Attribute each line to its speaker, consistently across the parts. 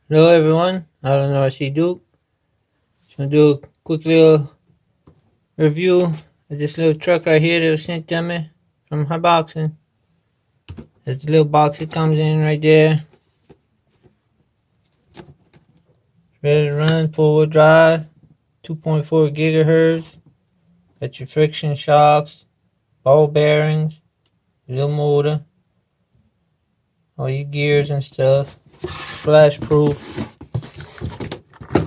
Speaker 1: Hello everyone, I don't know RC Duke. Just gonna do a quick little review of this little truck right here that was sent to me from Haiboxing. There's the little box it comes in right there. Ready to run, 4-wheel drive, 2.4 gigahertz. Got your friction shocks, ball bearings, little motor, all your gears and stuff. Splash proof.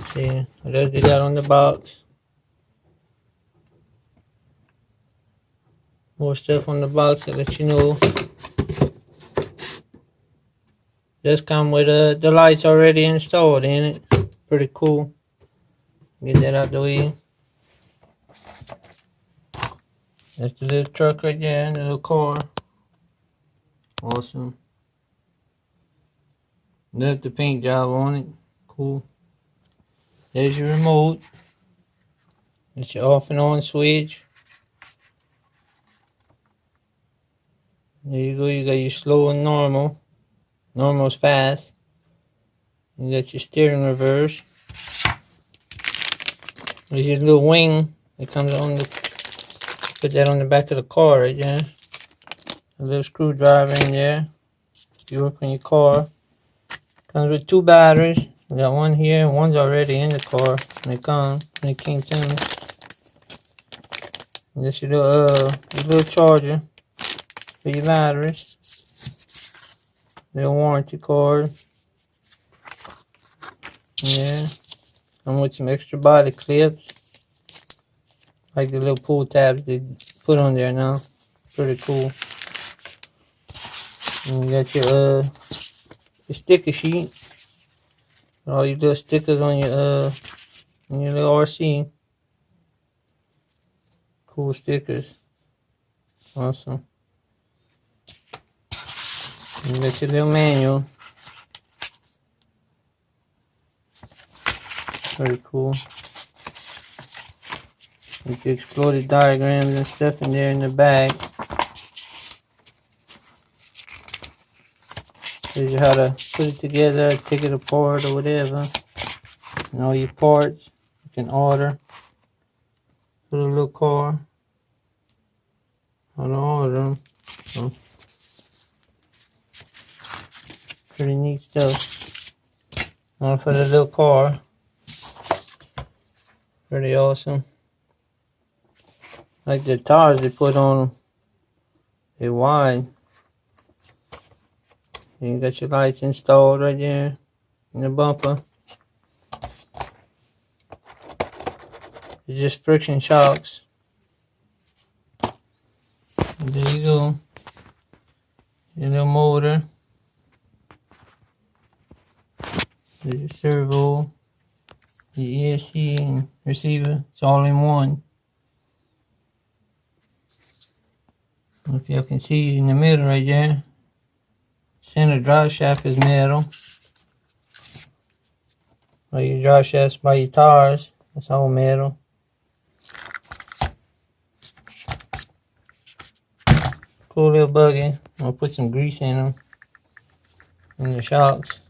Speaker 1: See what else they got on the box. More stuff on the box to let you know. Just come with the lights already installed in it. Pretty cool. Get that out the way. That's the little truck right there, the little car. Awesome. Love the paint job on it. Cool. There's your remote. That's your off and on switch. There you go. You got your slow and normal. Normal's fast. You got your steering reverse. There's your little wing that comes on the. Put that on the back of the car right there. A little screwdriver in there. You work on your car. Comes with 2 batteries. I got one here and one's already in the car when it came to me. And this your little charger for your batteries. Little warranty card. Yeah. I'm with some extra body clips. Like the little pull tabs they put on there now. Pretty cool. And you got your sticker sheet. All your little stickers on your little RC. Cool stickers. Awesome. You got your little manual. Very cool. With the exploded diagrams and stuff in there in the back. Shows you how to put it together, take it apart or whatever. And all your parts you can order for the little car. How to order them. So, pretty neat stuff. One for the little car. Pretty awesome. Like the tires they put on them. They're wide. And you got your lights installed right there in the bumper. It's just friction shocks. And there you go. Your little motor. There's your servo, your ESC and receiver. It's all in one. If y'all can see in the middle right there, center drive shaft is metal. Or your drive shafts by your tires, that's all metal. Cool little buggy. I'll put some grease in them. In the shocks.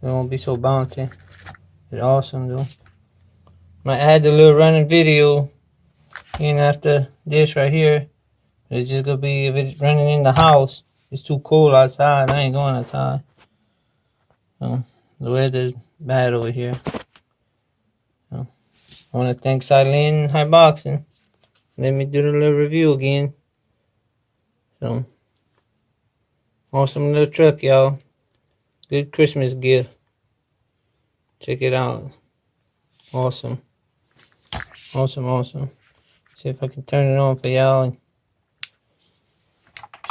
Speaker 1: It won't be so bouncy. It's awesome though. Might add the little running video in after this right here. It's just gonna be if it's running in the house. It's too cold outside. I ain't going outside. So the weather's bad over here. So, I want to thank Silene Haiboxing. Let me do the little review again. So awesome little truck, y'all. Good Christmas gift. Check it out. Awesome. Awesome, awesome. See if I can turn it on for y'all and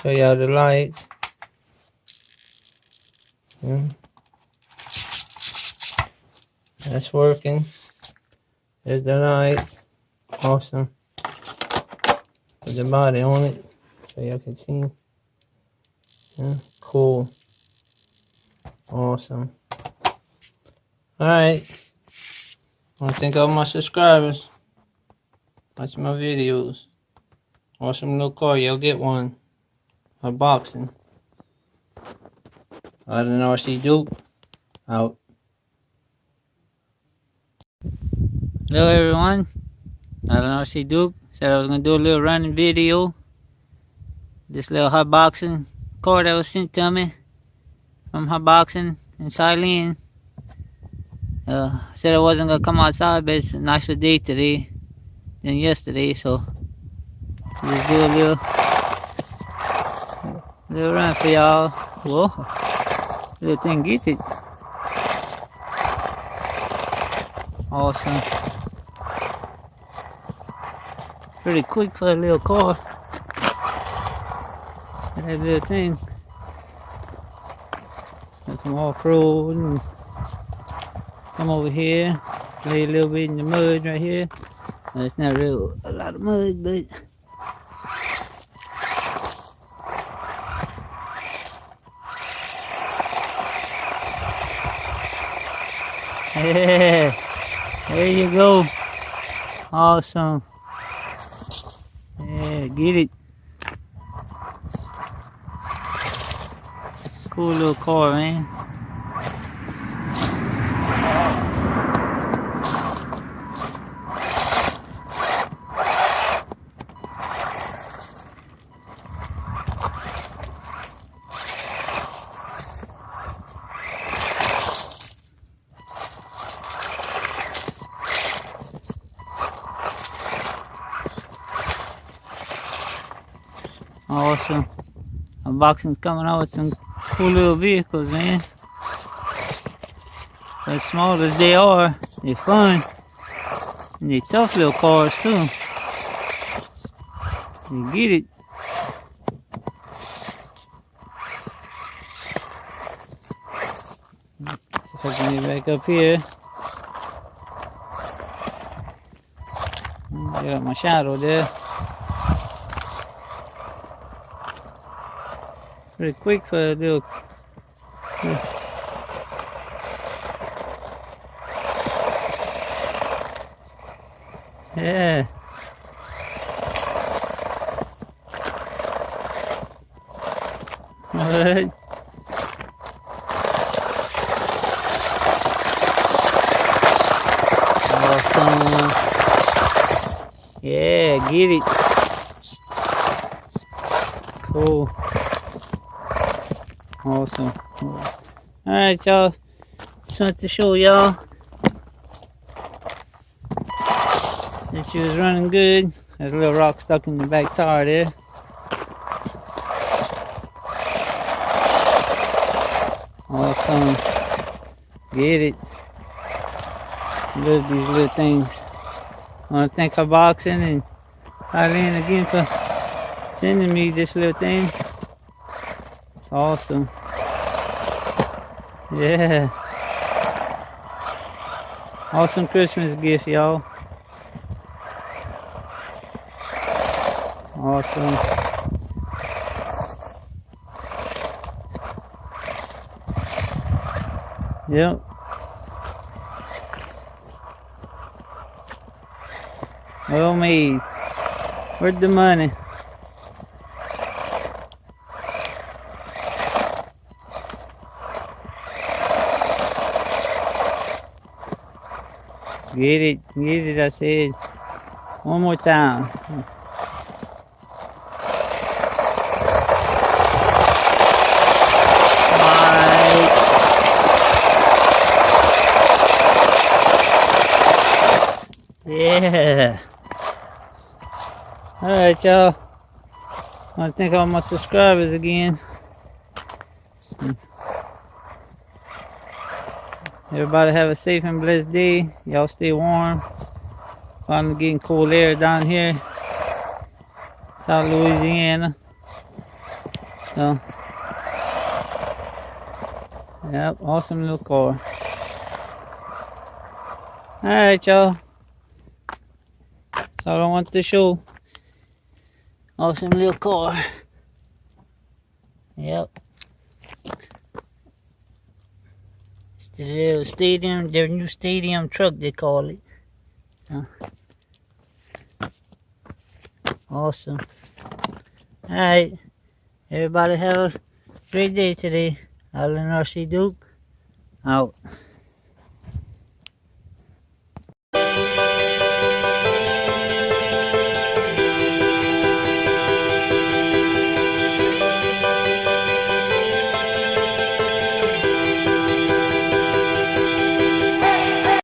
Speaker 1: show y'all the lights. That's working. There's the lights. Awesome. Put the body on it so y'all can see. Yeah, cool. Awesome. Alright. I want to thank all my subscribers watching my videos. Awesome little car. Y'all get one. Haiboxing. I don't know. RC Duke. Out. Hello everyone, RC Duke. Said I was gonna do a little running video. This little Haiboxing cord that was sent to me from Haiboxing in Silene. Said I wasn't gonna come outside, but it's a nicer day today than yesterday, so just do a little run for y'all. Whoa, little thing gets it. Awesome. Pretty quick for a little car. That little thing. Got some off-road and come over here, play a little bit in the mud right here. It's not real a lot of mud, but yeah, there you go. Awesome. Yeah, get it. Cool little car, man. Awesome. Haiboxing's coming out with some cool little vehicles, man. As small as they are, they're fun. And they're tough little cars too. You get it. See if I can get back up here. Get up my shadow there. Pretty quick for a little. Yeah. What? Awesome. Yeah, get it. Cool. Awesome. Alright, y'all. Just wanted to show y'all that she was running good. There's a little rock stuck in the back tire there. Awesome. Get it. Love these little things. I want to thank Haiboxing and Eileen again for sending me this little thing. It's awesome. Yeah. Awesome Christmas gift, y'all. Awesome. Yep. Well made. Where's the money? Get it, I said. One more time. Right. Yeah. Alright, y'all. I want to thank all my subscribers again. Everybody have a safe and blessed day. Y'all stay warm. Finally getting cool air down here, South Louisiana. So, yep, awesome little car. Alright, y'all. That's all I want to show. Awesome little car. Yep. It's the little stadium, their new stadium truck they call it. Awesome. Alright. Everybody have a great day today. RC Duke out.